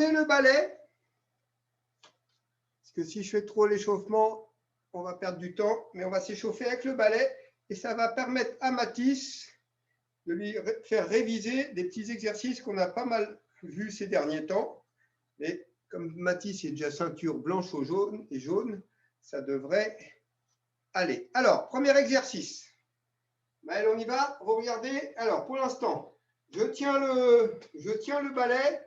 tourner le balai. Parce que si je fais trop l'échauffement, on va perdre du temps. Mais on va s'échauffer avec le balai. Et ça va permettre à Mathis de lui faire réviser des petits exercices qu'on a pas mal vus ces derniers temps. Et comme Mathis est déjà ceinture blanche au jaune et jaune, ça devrait aller. Alors, premier exercice. Maël, on y va. Regardez. Alors, pour l'instant, je tiens le balai,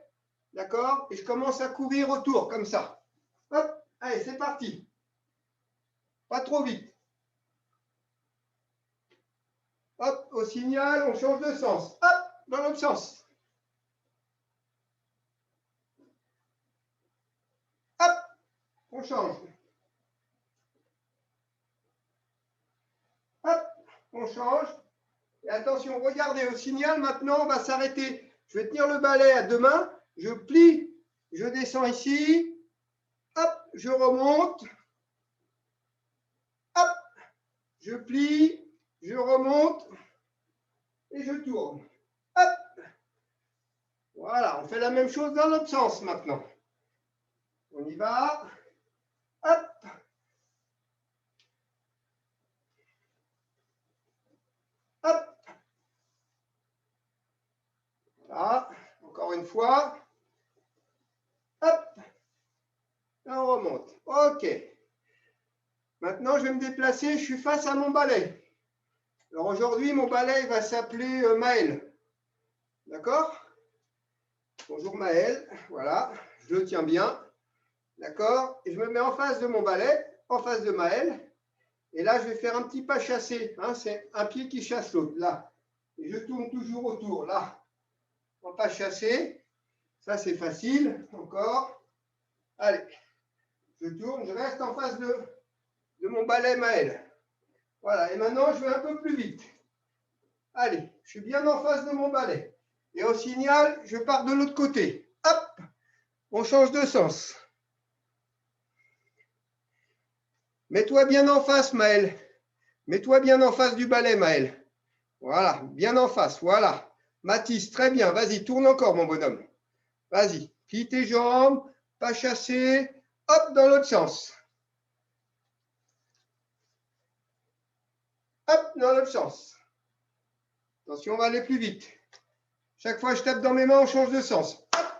d'accord, et je commence à courir autour, comme ça. Hop, allez, c'est parti. Pas trop vite. Hop, au signal, on change de sens. Hop, dans l'autre sens. Hop, on change. Hop, on change. Et attention, regardez, au signal, maintenant, on va s'arrêter. Je vais tenir le balai à deux mains. Je plie, je descends ici. Hop, je remonte. Hop, je plie, je remonte et je tourne. Hop. Voilà, on fait la même chose dans l'autre sens maintenant. On y va. Hop. Hop. Voilà, encore une fois. Hop. Et on remonte. OK. Maintenant, je vais me déplacer. Je suis face à mon balai. Alors aujourd'hui, mon balai va s'appeler Maël. D'accord? Bonjour Maël. Voilà, je le tiens bien. D'accord? Et je me mets en face de mon balai, en face de Maël. Et là, je vais faire un petit pas chassé. Hein, c'est un pied qui chasse l'autre. Là. Et je tourne toujours autour. Là. En pas chassé. Ça, c'est facile. Encore. Allez. Je tourne. Je reste en face de mon balai Maël. Voilà. Et maintenant, je vais un peu plus vite. Allez. Je suis bien en face de mon balai. Et au signal, je pars de l'autre côté. Hop. On change de sens. Mets-toi bien en face, Maël. Mets-toi bien en face du balai, Maël. Voilà, bien en face, voilà. Mathis, très bien. Vas-y, tourne encore, mon bonhomme. Vas-y, plie tes jambes, pas chasser. Hop, dans l'autre sens. Hop, dans l'autre sens. Attention, on va aller plus vite. Chaque fois que je tape dans mes mains, on change de sens. Hop.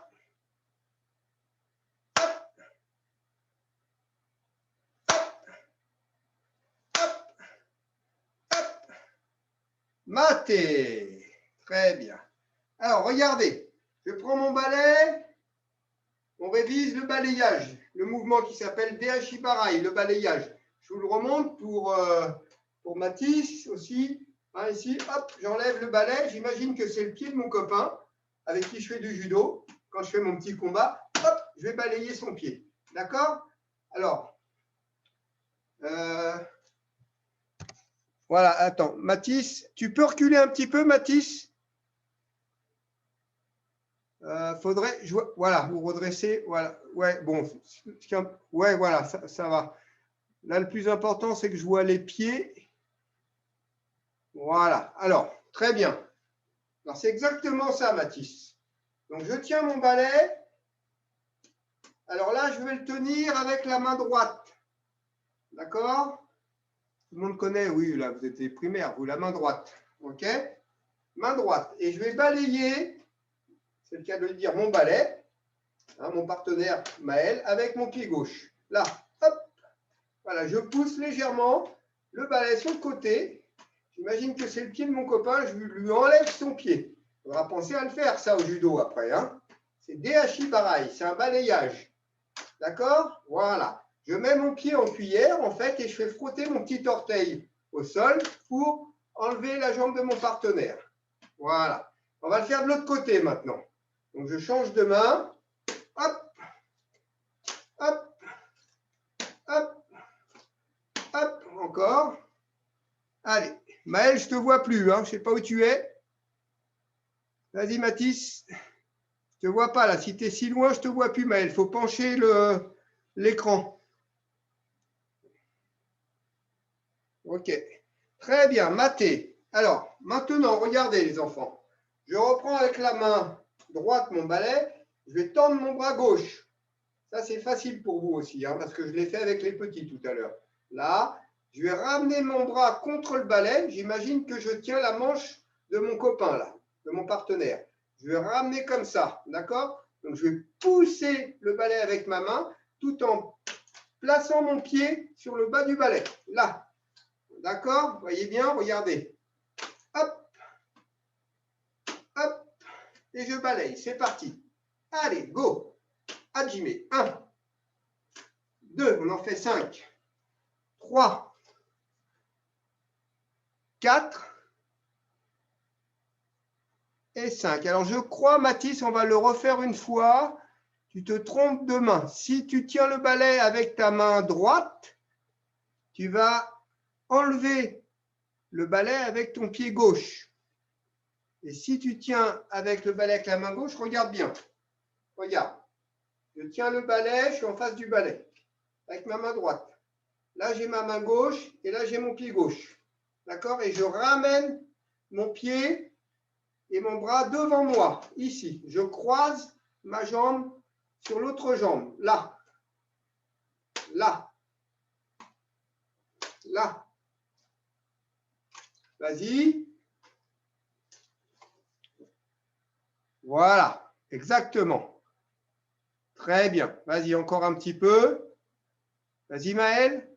Maté. Très bien. Alors, regardez. Je prends mon balai. On révise le balayage. Le mouvement qui s'appelle Dehachibarai, le balayage. Je vous le remonte pour Mathis aussi. Hein, ici, hop, j'enlève le balai. J'imagine que c'est le pied de mon copain avec qui je fais du judo. Quand je fais mon petit combat, hop, je vais balayer son pied. D'accord? Alors, voilà, attends. Mathis, tu peux reculer un petit peu, Mathis? Faudrait, voilà, vous redressez, voilà, ouais, bon, ouais, voilà, ça va. Là, le plus important, c'est que je vois les pieds. Voilà, alors, très bien. Alors, c'est exactement ça, Mathis. Donc, je tiens mon balai. Alors là, je vais le tenir avec la main droite. D'accord? Tout le monde connaît, oui, là, vous êtes primaires, vous, la main droite. OK? Main droite. Et je vais balayer, c'est le cas de le dire, mon balai, hein, mon partenaire Maël, avec mon pied gauche. Là, hop. Voilà, je pousse légèrement le balai sur le côté. J'imagine que c'est le pied de mon copain, je lui enlève son pied. On va penser à le faire, ça, au judo après. Hein. C'est Dehachibarai, c'est un balayage. D'accord? Voilà. Je mets mon pied en cuillère, en fait, et je fais frotter mon petit orteil au sol pour enlever la jambe de mon partenaire. Voilà. On va le faire de l'autre côté maintenant. Donc, je change de main. Hop. Hop. Hop. Hop. Encore. Allez. Maël, je ne te vois plus. Hein. Je ne sais pas où tu es. Vas-y, Mathis. Je ne te vois pas là. Si tu es si loin, je ne te vois plus, Maël. Il faut pencher l'écran. Ok. Très bien. Maté. Alors, maintenant, regardez les enfants. Je reprends avec la main droite mon balai je vais tendre mon bras gauche. Ça, c'est facile pour vous aussi, hein, parce que je l'ai fait avec les petits tout à l'heure. Là, je vais ramener mon bras contre le balai. J'imagine que je tiens la manche de mon copain, là, de mon partenaire. Je vais ramener comme ça, d'accord? Donc, je vais pousser le balai avec ma main tout en plaçant mon pied sur le bas du balai. Là, d'accord? Vous voyez bien? Regardez. Hop, hop, et je balaye. C'est parti. Allez, go. Hajime. 1, 2, on en fait 5, 3, 4 et 5. Alors, je crois, Mathis, on va le refaire une fois. Tu te trompes de main. Si tu tiens le balai avec ta main droite, tu vas enlever le balai avec ton pied gauche. Et si tu tiens avec le balai avec la main gauche, regarde bien. Regarde. Je tiens le balai, je suis en face du balai, avec ma main droite. Là, j'ai ma main gauche et là, j'ai mon pied gauche. D'accord? Et je ramène mon pied et mon bras devant moi, ici. Je croise ma jambe sur l'autre jambe. Là. Là. Là. Vas-y. Voilà. Exactement. Très bien. Vas-y, encore un petit peu. Vas-y, Maël.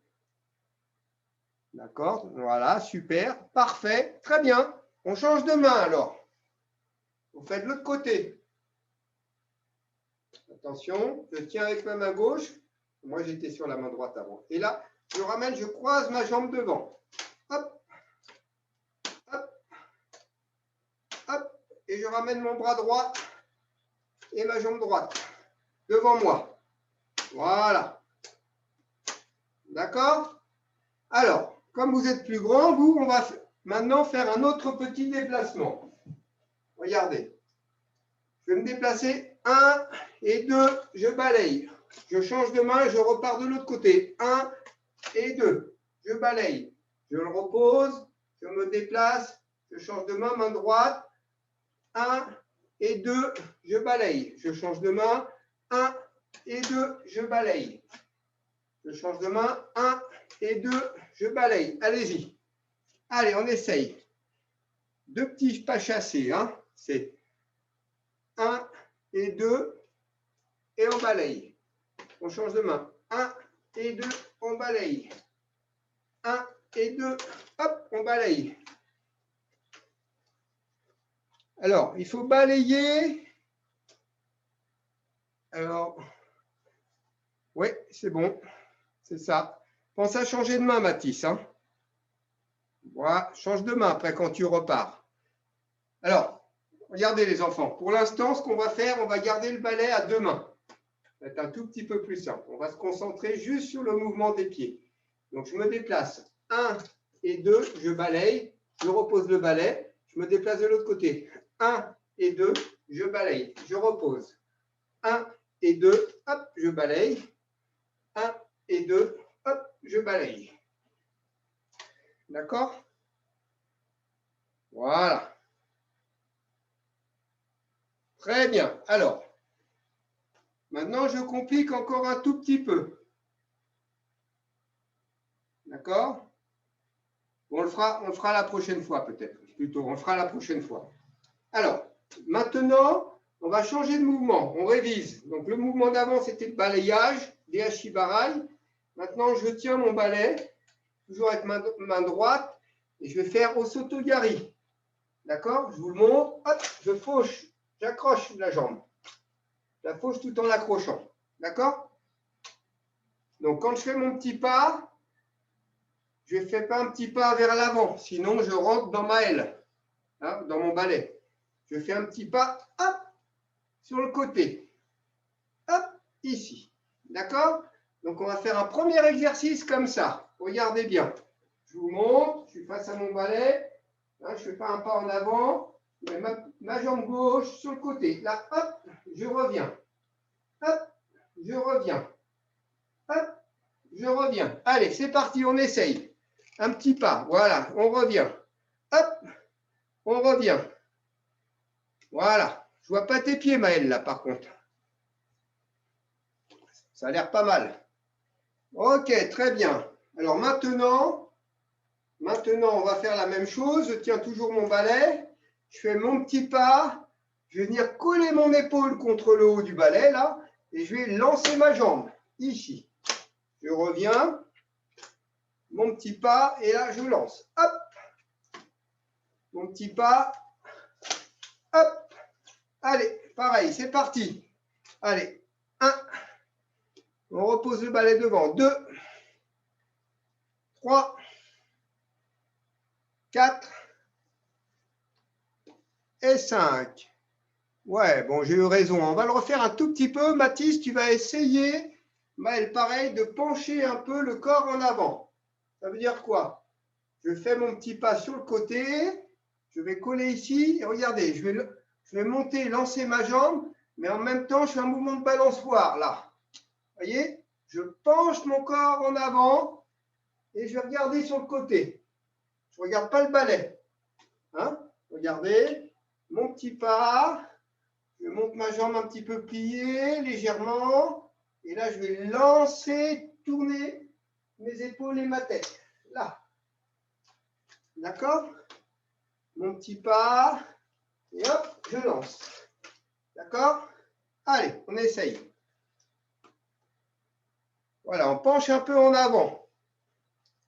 D'accord. Voilà, super. Parfait. Très bien. On change de main alors. On fait de l'autre côté. Attention, je tiens avec ma main gauche. Moi, j'étais sur la main droite avant. Et là, je ramène, je croise ma jambe devant. Hop. Hop. Hop. Et je ramène mon bras droit et ma jambe droite devant moi. Voilà. D'accord? Alors, comme vous êtes plus grand, vous, on va maintenant faire un autre petit déplacement. Regardez. Je vais me déplacer. 1 et 2, je balaye. Je change de main et je repars de l'autre côté. 1 et 2, je balaye. Je le repose, je me déplace, je change de main, main droite. 1 et 2, je balaye. Je change de main. 1 et 2, je balaye. Je change de main. 1 et 2, je balaye. Allez-y. Allez, on essaye. 2 petits pas chassés. Hein. C'est 1 et 2 et on balaye. On change de main. 1 et 2, on balaye. 1 et 2, hop, on balaye. Alors, il faut balayer. Alors, oui, c'est bon. C'est ça. Pense à changer de main, Mathis. Hein. Voilà, change de main après quand tu repars. Alors, regardez les enfants. Pour l'instant, ce qu'on va faire, on va garder le balai à 2 mains. C'est un tout petit peu plus simple. On va se concentrer juste sur le mouvement des pieds. Donc, je me déplace. 1 et 2, je balaye. Je repose le balai. Je me déplace de l'autre côté. 1 et 2, je balaye. Je repose. 1 et 2, hop, je balaye. 1 et 2, hop, je balaye. D'accord? Voilà. Très bien. Alors, maintenant, je complique encore un tout petit peu. D'accord? On le fera la prochaine fois peut-être. Plutôt, on le fera la prochaine fois. Alors, maintenant, on va changer de mouvement. On révise. Donc, le mouvement d'avant, c'était le balayage, des Hashibarai. Maintenant, je tiens mon balai, toujours avec main droite, et je vais faire Osotogari. D'accord? Je vous le montre. Hop, je fauche, j'accroche la jambe. Je la fauche tout en l'accrochant. D'accord? Donc, quand je fais mon petit pas, je ne fais pas un petit pas vers l'avant, sinon je rentre dans ma aile, hein, dans mon balai. Je fais un petit pas, hop, sur le côté. Hop, ici. D'accord? Donc, on va faire un premier exercice comme ça. Regardez bien. Je vous montre, je suis face à mon balai. Hein, je ne fais pas un pas en avant. Je mets ma jambe gauche sur le côté. Là, hop, je reviens. Hop, je reviens. Hop, je reviens. Allez, c'est parti, on essaye. Un petit pas, voilà, on revient. Hop, on revient. Voilà. Je ne vois pas tes pieds, Maëlle, là, par contre. Ça a l'air pas mal. Ok, très bien. Alors maintenant, on va faire la même chose. Je tiens toujours mon balai. Je fais mon petit pas. Je vais venir coller mon épaule contre le haut du balai, là. Et je vais lancer ma jambe, ici. Je reviens. Mon petit pas. Et là, je lance. Hop. Mon petit pas. Hop. Allez, pareil, c'est parti. Allez, 1. On repose le balai devant. 2. 3. 4. Et 5. Ouais, bon, j'ai eu raison. On va le refaire un tout petit peu. Mathis, tu vas essayer, Maël, pareil, de pencher un peu le corps en avant. Ça veut dire quoi? Je fais mon petit pas sur le côté. Je vais coller ici. Et regardez, je vais monter, lancer ma jambe. Mais en même temps, je fais un mouvement de balançoire, là. Vous voyez? Je penche mon corps en avant. Et je vais regarder sur le côté. Je ne regarde pas le balai. Hein? Regardez. Mon petit pas. Je monte ma jambe un petit peu pliée, légèrement. Et là, je vais lancer, tourner mes épaules et ma tête. Là. D'accord? Mon petit pas. Et hop, je lance. D'accord? Allez, on essaye. Voilà, on penche un peu en avant.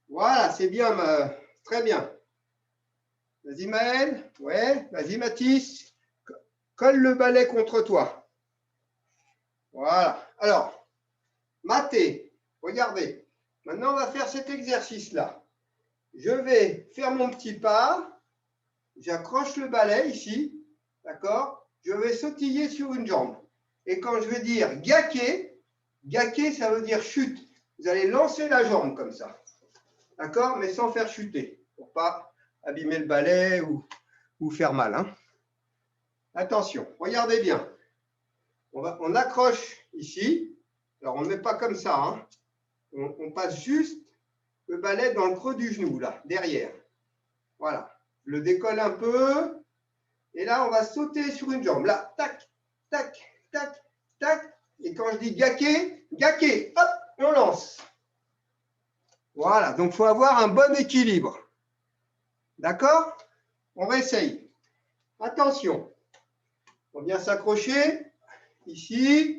Voilà, c'est bien, très bien. Vas-y Maël. Ouais, vas-y Mathis. Colle le balai contre toi. Voilà. Alors, Mathé, regardez. Maintenant, on va faire cet exercice-là. Je vais faire mon petit pas. J'accroche le balai ici. D'accord? Je vais sautiller sur une jambe. Et quand je vais dire gaquer, gaquer, ça veut dire chute. Vous allez lancer la jambe comme ça. D'accord? Mais sans faire chuter. Pour ne pas abîmer le balai ou faire mal. Hein? Attention, regardez bien. On accroche ici. Alors, on ne met pas comme ça. Hein? On passe juste le balai dans le creux du genou, là, derrière. Voilà. Je le décolle un peu. Et là, on va sauter sur une jambe. Là, tac, tac, tac, tac. Et quand je dis gaquer, gaquer, hop, on lance. Voilà. Donc, il faut avoir un bon équilibre. D'accord? On réessaye. Attention. On vient s'accrocher. Ici.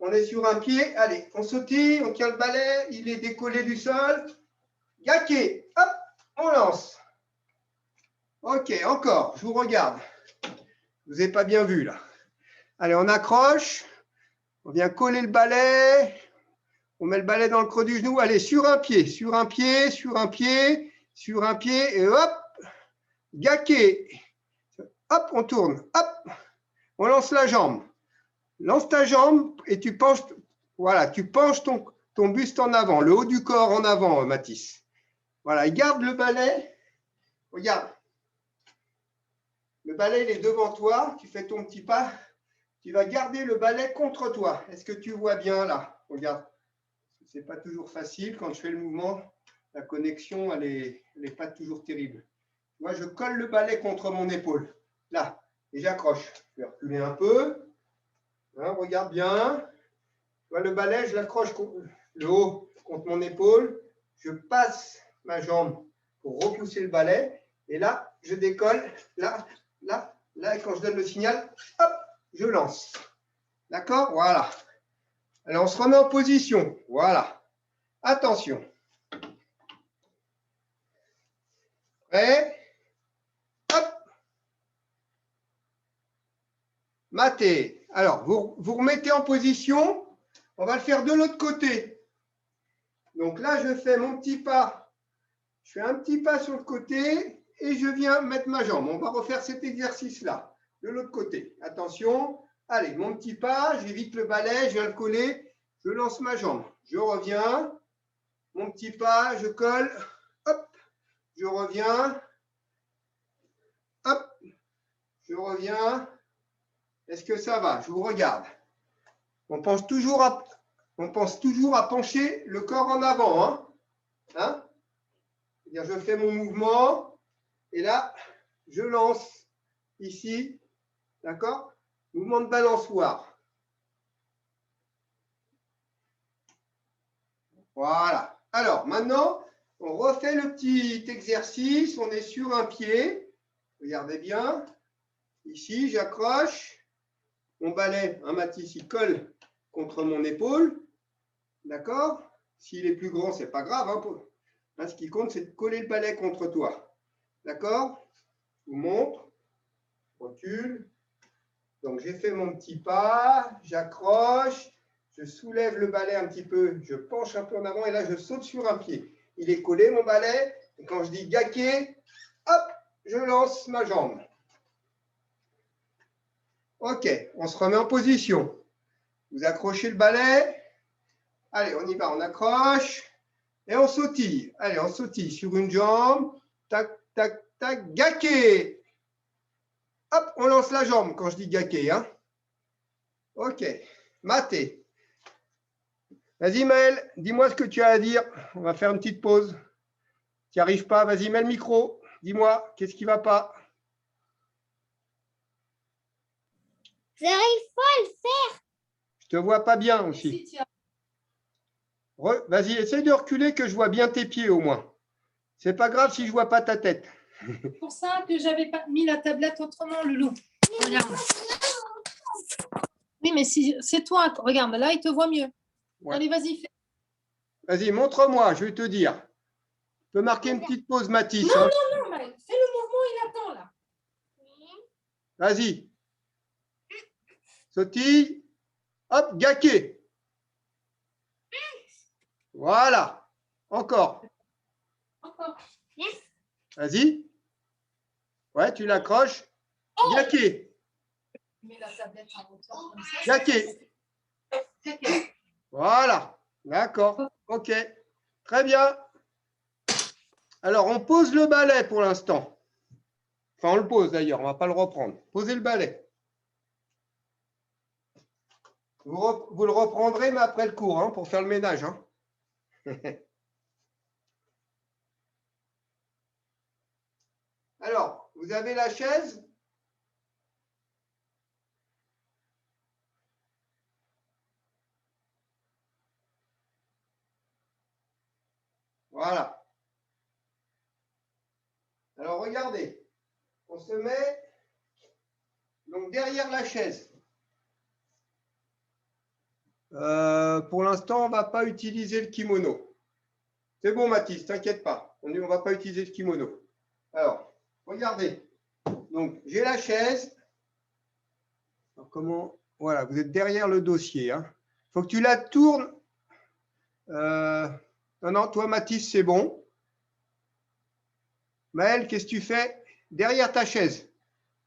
On est sur un pied. Allez, on sautille, on tient le balai. Il est décollé du sol. Gaquer, hop, on lance. Ok, encore. Je vous regarde. Vous n'avez pas bien vu là. Allez, on accroche. On vient coller le balai. On met le balai dans le creux du genou. Allez, sur un pied, sur un pied, sur un pied, sur un pied. Et hop, gaquer. Hop, on tourne. Hop, on lance la jambe. Lance ta jambe et tu penches. Voilà, tu penches ton buste en avant, le haut du corps en avant, Mathis. Voilà, et garde le balai. Regarde. Le balai, il est devant toi. Tu fais ton petit pas. Tu vas garder le balai contre toi. Est-ce que tu vois bien là? Regarde. Ce n'est pas toujours facile. Quand je fais le mouvement, la connexion, elle n'est pas toujours terrible. Moi, je colle le balai contre mon épaule. Là. Et j'accroche. Je vais reculer un peu. Hein, regarde bien. Tu vois, le balai, je l'accroche le haut contre mon épaule. Je passe ma jambe pour repousser le balai. Et là, je décolle. Là, là, là. Et quand je donne le signal, hop, je lance. D'accord? Voilà. Alors, on se remet en position. Voilà. Attention. Prêt? Hop. Maté. Alors, vous remettez en position. On va le faire de l'autre côté. Donc là, je fais mon petit pas. Je fais un petit pas sur le côté et je viens mettre ma jambe. On va refaire cet exercice-là. De l'autre côté. Attention. Allez, mon petit pas. J'évite le balai. Je viens le coller. Je lance ma jambe. Je reviens. Mon petit pas. Je colle. Hop. Je reviens. Hop. Je reviens. Est-ce que ça va? Je vous regarde. On pense toujours à pencher le corps en avant. Hein? C'est-à-dire, je fais mon mouvement et là, je lance ici. D'accord? Mouvement de balançoire. Voilà. Alors, maintenant, on refait le petit exercice. On est sur un pied. Regardez bien. Ici, j'accroche. Mon balai, un Mathis, il colle contre mon épaule. D'accord? S'il est plus grand, ce n'est pas grave. Hein. Ce qui compte, c'est de coller le balai contre toi. D'accord? Je vous montre. Recule. Donc, j'ai fait mon petit pas. J'accroche. Je soulève le balai un petit peu. Je penche un peu en avant et là, je saute sur un pied. Il est collé, mon balai. Et quand je dis gaquer, hop, je lance ma jambe. OK, on se remet en position. Vous accrochez le balai. Allez, on y va, on accroche. Et on sautille. Allez, on sautille sur une jambe. Tac, tac, tac, gaquer. Hop, on lance la jambe quand je dis gaquer. Hein. OK, maté. Vas-y, Maël, dis-moi ce que tu as à dire. On va faire une petite pause. Tu n'y arrives pas, vas-y, mets le micro. Dis-moi, qu'est-ce qui ne va pas? J'arrive pas à le faire. Je te vois pas bien aussi. Vas-y, essaye de reculer que je vois bien tes pieds au moins. C'est pas grave si je vois pas ta tête. C'est pour ça que j'avais pas mis la tablette autrement, Loulou. Regarde. Oui, mais si c'est toi, regarde, là, il te voit mieux. Ouais. Allez, vas-y, fais. Vas-y, montre-moi, je vais te dire. Tu peux marquer une petite pause, Mathis. Non, hein. Non, fais le mouvement, il attend là. Vas-y. Sautille. Hop, gaquer. Voilà. Encore. Encore. Vas-y. Ouais, tu l'accroches. Oh, gaquer. Mets la tablette en hauteur comme ça. Gaquer. Voilà. D'accord. OK. Très bien. Alors, on pose le balai pour l'instant. Enfin, on le pose d'ailleurs, on ne va pas le reprendre. Posez le balai. Vous le reprendrez, mais après le cours, hein, pour faire le ménage. Hein. Alors, vous avez la chaise? Voilà. Alors, regardez. On se met donc derrière la chaise. Pour l'instant, on ne va pas utiliser le kimono. C'est bon, Mathis, t'inquiète pas. On ne va pas utiliser le kimono. Alors, regardez. Donc, j'ai la chaise. Alors, comment? Voilà, vous êtes derrière le dossier. Il faut que tu la tournes. Non, non, toi, Mathis, c'est bon. Maël, qu'est-ce que tu fais? Derrière ta chaise.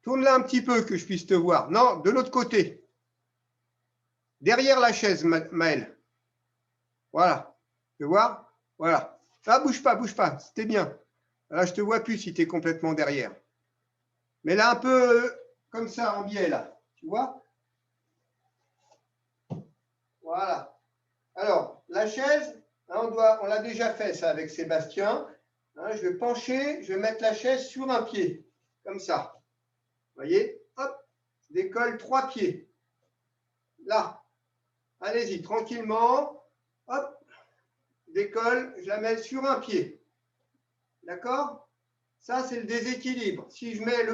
Tourne-la un petit peu que je puisse te voir. Non, de l'autre côté. Derrière la chaise, Maël. Voilà. Tu vois? Voilà. Ah, bouge pas. C'était bien. Là, je ne te vois plus si tu es complètement derrière. Mais là, un peu comme ça, en biais, là. Tu vois? Voilà. Alors, la chaise, on l'a déjà fait, ça, avec Sébastien. Je vais pencher, je vais mettre la chaise sur un pied. Comme ça. Vous voyez? Hop, je décolle 3 pieds. Là. Allez-y, tranquillement. Hop, je décolle, je la mets sur un pied. D'accord? Ça, c'est le déséquilibre. Si je mets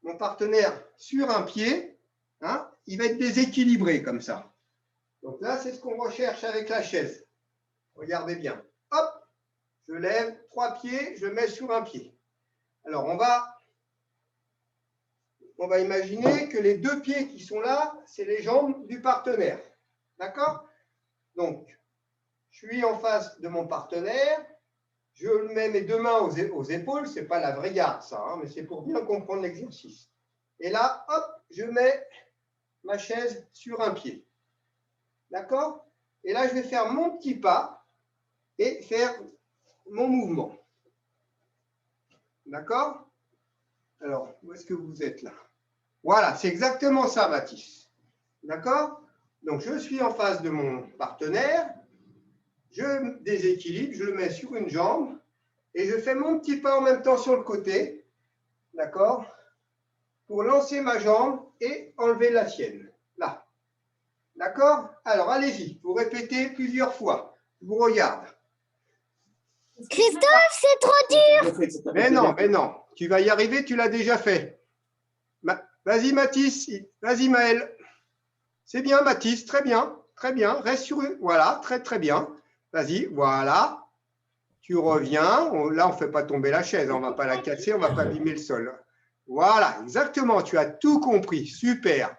mon partenaire sur un pied, il va être déséquilibré comme ça. Donc là, c'est ce qu'on recherche avec la chaise. Regardez bien. Hop, je lève 3 pieds, je mets sur un pied. Alors, on va imaginer que les 2 pieds qui sont là, c'est les jambes du partenaire. D'accord? Donc, je suis en face de mon partenaire. Je mets mes 2 mains aux épaules. Ce n'est pas la vraie garde, ça, mais c'est pour bien comprendre l'exercice. Et là, hop, je mets ma chaise sur un pied. D'accord? Et là, je vais faire mon petit pas et faire mon mouvement. D'accord? Alors, où est-ce que vous êtes là? Voilà, c'est exactement ça, Mathis. D'accord? Donc, je suis en face de mon partenaire. Je déséquilibre, je le mets sur une jambe et je fais mon petit pas en même temps sur le côté. D'accord? Pour lancer ma jambe et enlever la sienne. Là. D'accord? Alors, allez-y. Vous répétez plusieurs fois. Je vous regarde. Christophe, c'est trop dur. Mais non. Tu vas y arriver, tu l'as déjà fait. Vas-y, Mathis. Vas-y, Maël. C'est bien, Mathis. Très bien. Très bien. Reste sur eux. Voilà, très bien. Vas-y, voilà. Tu reviens. Là, on ne fait pas tomber la chaise. On ne va pas la casser, on ne va pas abîmer le sol. Voilà, exactement. Tu as tout compris. Super.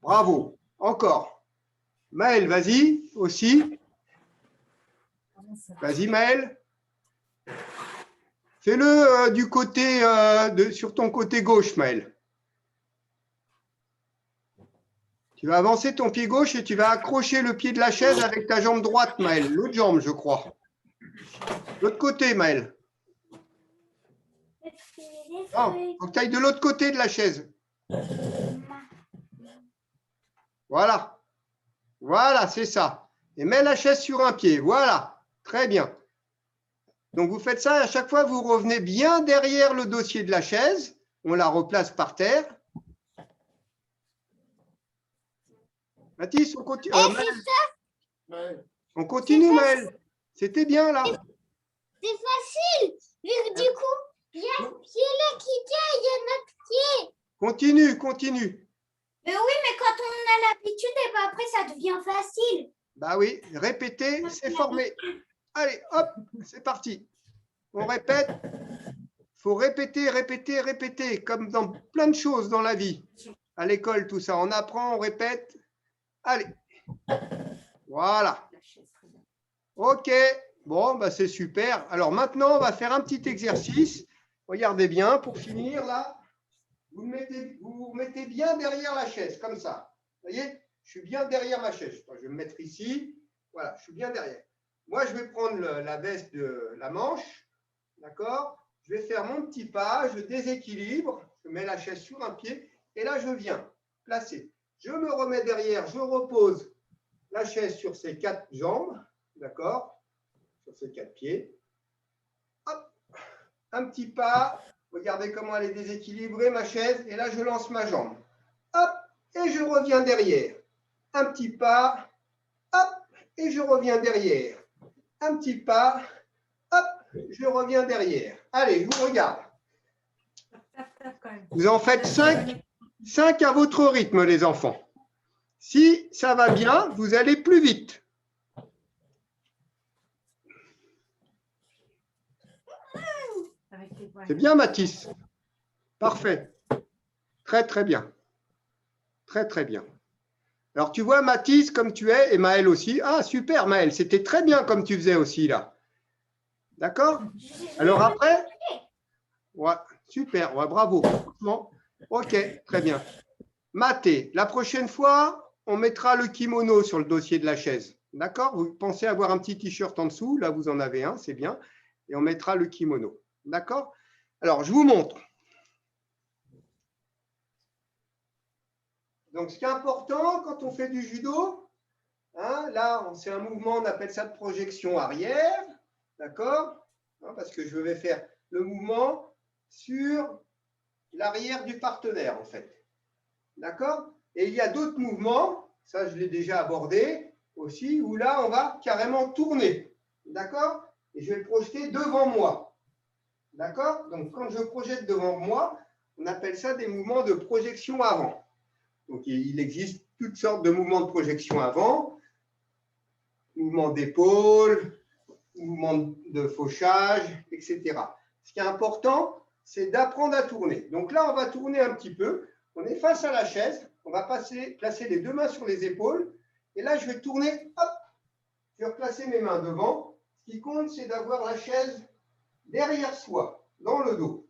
Bravo. Encore. Maël, vas-y, aussi. Vas-y, Maël. Fais-le du côté, sur ton côté gauche, Maël. Tu vas avancer ton pied gauche et tu vas accrocher le pied de la chaise avec ta jambe droite, Maël. L'autre jambe, je crois. L'autre côté, Maël. Non, il faut que tu ailles de l'autre côté de la chaise. Voilà. Voilà, c'est ça. Et mets la chaise sur un pied. Voilà. Très bien. Donc, vous faites ça, à chaque fois, vous revenez bien derrière le dossier de la chaise. On la replace par terre. Mathis, on continue. On continue, Maël. C'était bien, là. C'est facile. Vu que du coup, il y a un pied là qui tient, il y a notre pied. Continue. Mais oui, mais quand on a l'habitude, et ben après, ça devient facile. Bah oui, répéter, c'est former. Allez, hop, c'est parti. On répète. Il faut répéter, comme dans plein de choses dans la vie. À l'école, tout ça, on apprend, on répète. Allez. Voilà. OK. Bon, bah c'est super. Alors maintenant, on va faire un petit exercice. Regardez bien, pour finir, là, vous vous mettez bien derrière la chaise, comme ça. Vous voyez, je suis bien derrière ma chaise. Je vais me mettre ici. Voilà, je suis bien derrière. Moi, je vais prendre la baisse de la manche. D'accord? Je vais faire mon petit pas, je déséquilibre, je mets la chaise sur un pied et là, je viens placer. Je me remets derrière, je repose la chaise sur ses 4 jambes. D'accord? Sur ses 4 pieds. Hop, un petit pas. Regardez comment elle est déséquilibrée, ma chaise. Et là, je lance ma jambe. Hop, et je reviens derrière. Un petit pas. Hop, et je reviens derrière. Un petit pas. Hop, je reviens derrière. Allez, je vous regarde. Vous en faites 5 à votre rythme, les enfants. Si ça va bien, vous allez plus vite. C'est bien, Mathis. Parfait. Très bien. Très bien. Alors, tu vois, Mathis, comme tu es, et Maël aussi. Ah, super, Maël. C'était très bien comme tu faisais aussi, là. D'accord? Alors après, ouais, super, ouais, bravo. Bon, OK, très bien. Mathé, la prochaine fois, on mettra le kimono sur le dossier de la chaise. D'accord? Vous pensez avoir un petit t-shirt en dessous. Là, vous en avez un, c'est bien. Et on mettra le kimono. D'accord? Alors, je vous montre. Donc, ce qui est important quand on fait du judo, hein, là, c'est un mouvement, on appelle ça de projection arrière. D'accord? Parce que je vais faire le mouvement sur l'arrière du partenaire, en fait. D'accord? Et il y a d'autres mouvements, ça je l'ai déjà abordé aussi, où là, on va carrément tourner. D'accord? Et je vais le projeter devant moi. D'accord? Donc, quand je projette devant moi, on appelle ça des mouvements de projection avant. Donc, il existe toutes sortes de mouvements de projection avant. Mouvement d'épaule, mouvement de fauchage, etc. Ce qui est important, c'est d'apprendre à tourner. Donc là, on va tourner un petit peu. On est face à la chaise. On va placer les 2 mains sur les épaules. Et là, je vais tourner. Hop, je vais replacer mes mains devant. Ce qui compte, c'est d'avoir la chaise derrière soi, dans le dos.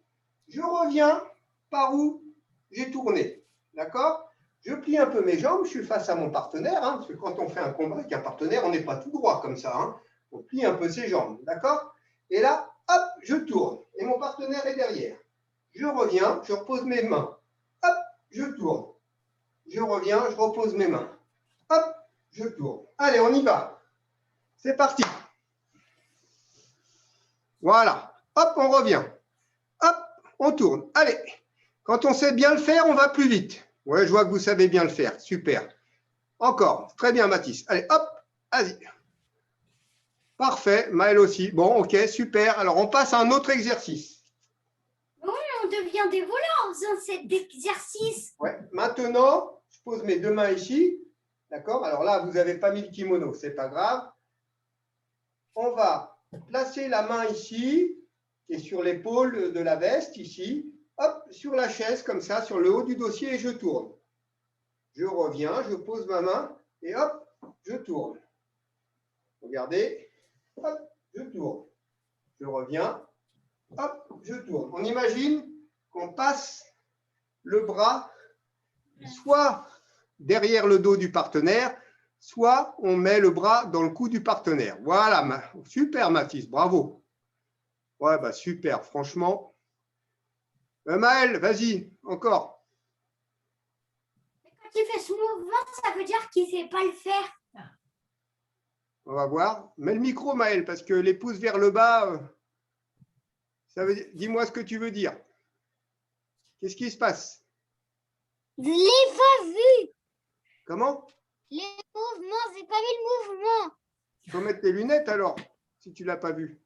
Je reviens par où j'ai tourné. D'accord? Je plie un peu mes jambes. Je suis face à mon partenaire. Parce que quand on fait un combat avec un partenaire, on n'est pas tout droit comme ça. On plie un peu ses jambes. D'accord? Et là, hop, je tourne. Et mon partenaire est derrière. Je reviens, je repose mes mains. Hop, je tourne. Je reviens, je repose mes mains. Hop, je tourne. Allez, on y va. C'est parti. Voilà. Hop, on revient. Hop, on tourne. Allez. Quand on sait bien le faire, on va plus vite. Ouais, je vois que vous savez bien le faire. Super. Encore. Très bien, Mathis. Allez, hop, vas-y. Parfait, Maël aussi. Bon, ok, super. Alors, on passe à un autre exercice. On devient des voleurs en faisant cet exercice. Ouais. Maintenant, je pose mes deux mains ici. D'accord? Alors là, vous n'avez pas mis le kimono, ce n'est pas grave. On va placer la main ici, qui est sur l'épaule de la veste, ici. Hop, sur la chaise, comme ça, sur le haut du dossier, et je tourne. Je reviens, je pose ma main, et hop, je tourne. Regardez, hop, je tourne. Je reviens, hop, je tourne. On imagine qu'on passe le bras soit derrière le dos du partenaire, soit on met le bras dans le cou du partenaire. Voilà, super Mathis, bravo. Ouais, bah super, franchement. Maël, vas-y, encore. Quand il fait ce mouvement, ça veut dire qu'il ne sait pas le faire. On va voir. Mets le micro, Maël, parce que les pouces vers le bas, ça veut dire. Dis-moi ce que tu veux dire. Qu'est-ce qui se passe? Je ne l'ai pas vu. Comment? Les mouvements, j'ai pas vu le mouvement. Il faut mettre tes lunettes alors, si tu ne l'as pas vu.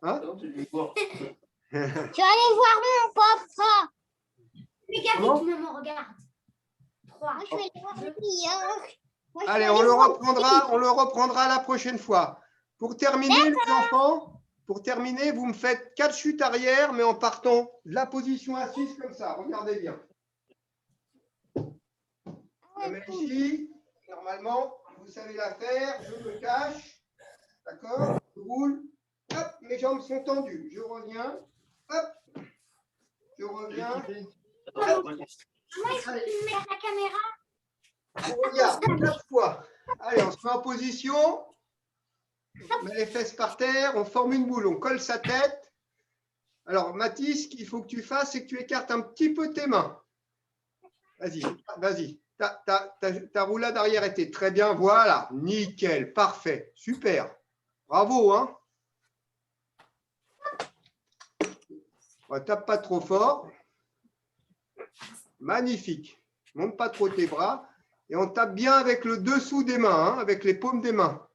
Hein? Tu vas aller voir mon papa. Mais Comment? Gabi, maman, regarde. 3. Moi, je vais aller voir lui. Allez, on le reprendra la prochaine fois. Pour terminer, les enfants, vous me faites 4 chutes arrière, mais en partant de la position assise comme ça. Regardez bien. Je mets ici. Normalement, vous savez la faire. Je me cache. D'accord? Je roule. Hop, mes jambes sont tendues. Je reviens. Hop. Je reviens. Hop. Moi, il faut mettre la caméra. On regarde 4 fois. Allez, on se met en position. On met les fesses par terre. On forme une boule. On colle sa tête. Alors, Mathis, ce qu'il faut que tu fasses, c'est que tu écartes un petit peu tes mains. Vas-y, vas-y. Ta roulade arrière était très bien. Voilà, nickel, parfait, super. Bravo, hein. On tape pas trop fort. Magnifique. Monte pas trop tes bras. Et on tape bien avec le dessous des mains, hein, avec les paumes des mains.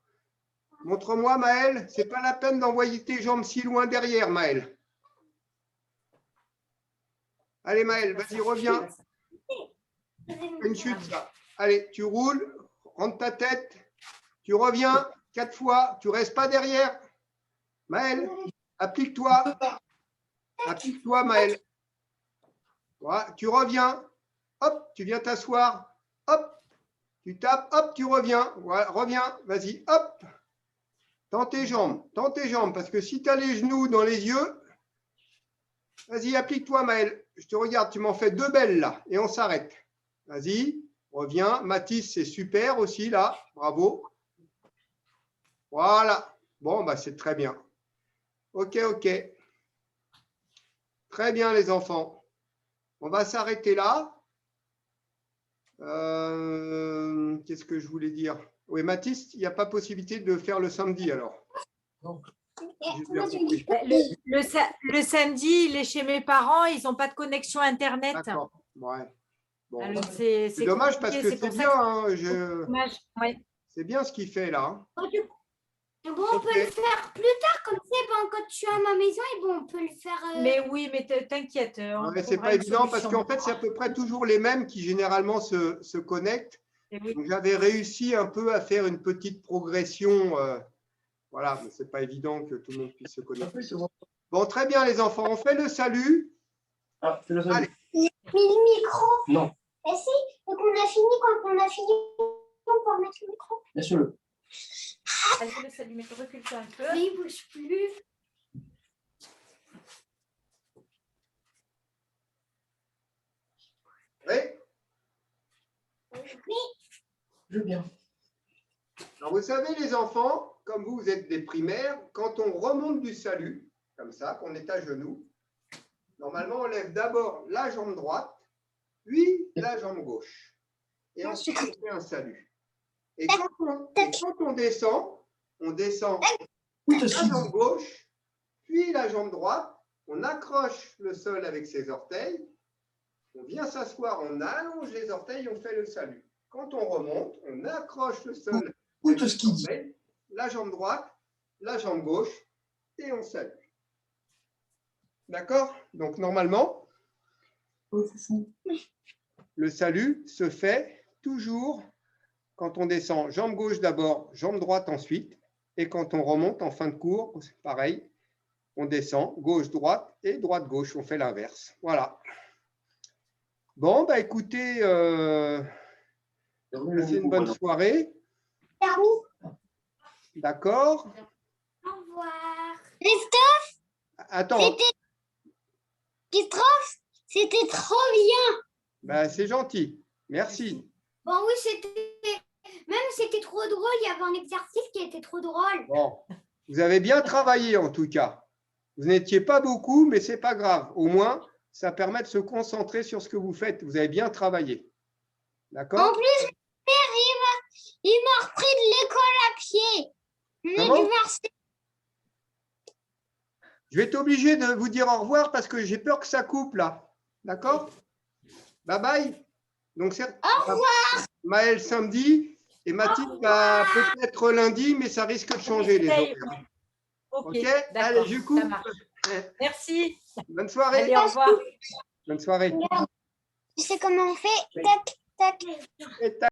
Montre-moi, Maël. Ce n'est pas la peine d'envoyer tes jambes si loin derrière, Maël. Allez, Maël, vas-y, reviens. Une chute, ça. Allez, tu roules, rentre ta tête, tu reviens 4 fois, tu ne restes pas derrière. Maël, applique-toi. Applique-toi, Maël. Voilà, tu reviens. Hop, tu viens t'asseoir. Hop, tu tapes. Hop, tu reviens. Voilà, reviens. Vas-y, hop. Tends tes jambes, parce que si tu as les genoux dans les yeux, vas-y, applique-toi, Maël. Je te regarde, tu m'en fais 2 belles là, et on s'arrête. Vas-y, reviens. Mathis, c'est super aussi là. Bravo. Voilà. Bon, bah, c'est très bien. Ok, ok. Très bien, les enfants. On va s'arrêter là. Qu'est-ce que je voulais dire? Oui, Mathis, il n'y a pas possibilité de faire le samedi alors. Non. Le samedi, il est chez mes parents, ils n'ont pas de connexion Internet. D'accord. Ouais. Bon. Alors, C'est dommage parce que c'est bien. Hein, ouais. C'est bien ce qu'il fait là. Bon, on peut le faire plus tard, comme c'est bon, quand tu es à ma maison, et bon, on peut le faire. Mais oui, mais t'inquiète. C'est pas évident parce qu'en fait, c'est à peu près toujours les mêmes qui généralement se connectent. Oui. Donc, j'avais réussi un peu à faire une petite progression. Voilà, mais c'est pas évident que tout le monde puisse se connecter. Bon, très bien les enfants, on fait le salut. Ah, fais le salut. Allez. Mais le micro. Non. Mais si, donc on a fini, quand on a fini, on peut remettre le micro. Laisse-le. Allez, le salut, mais tu recules un peu. Mais il ne bouge plus. Oui. Oui. Je veux bien. Alors, vous savez, les enfants, comme vous êtes des primaires, quand on remonte du salut, comme ça, qu'on est à genoux, normalement, on lève d'abord la jambe droite, puis la jambe gauche. Et ensuite, on fait un salut. Et quand on descend la jambe gauche, puis la jambe droite, on accroche le sol avec ses orteils, on vient s'asseoir, on allonge les orteils, on fait le salut. Quand on remonte, on accroche le sol avec ses orteils, la jambe droite, la jambe gauche et on salue. D'accord? Donc, normalement, le salut se fait toujours quand on descend jambe gauche d'abord, jambe droite ensuite. Et quand on remonte en fin de cours, c'est pareil. On descend gauche-droite et droite-gauche. On fait l'inverse. Voilà. Bon, bah écoutez, passez une bonne soirée. D'accord? Au revoir. Christophe, Attends, c'était trop bien. bah, c'est gentil. Merci. Bon, oui, c'était trop drôle. Il y avait un exercice qui était trop drôle. Bon, vous avez bien travaillé en tout cas. Vous n'étiez pas beaucoup, mais ce n'est pas grave. Au moins, ça permet de se concentrer sur ce que vous faites. Vous avez bien travaillé. En D'accord? plus, mon père, il m'a repris de l'école à pied. On est Comment? du Marseille. Je vais être obligé de vous dire au revoir parce que j'ai peur que ça coupe là. D'accord? Bye bye. Donc, c'est Au revoir. Maël samedi et Mathilde peut-être lundi, mais ça risque de changer les Essaye. horaires. Ok, Ok? d'accord, Allez, je ça coupe. marche. Merci. Bonne soirée. Allez, au revoir. Bonne soirée. Tu sais comment on fait? Tac, tac. Et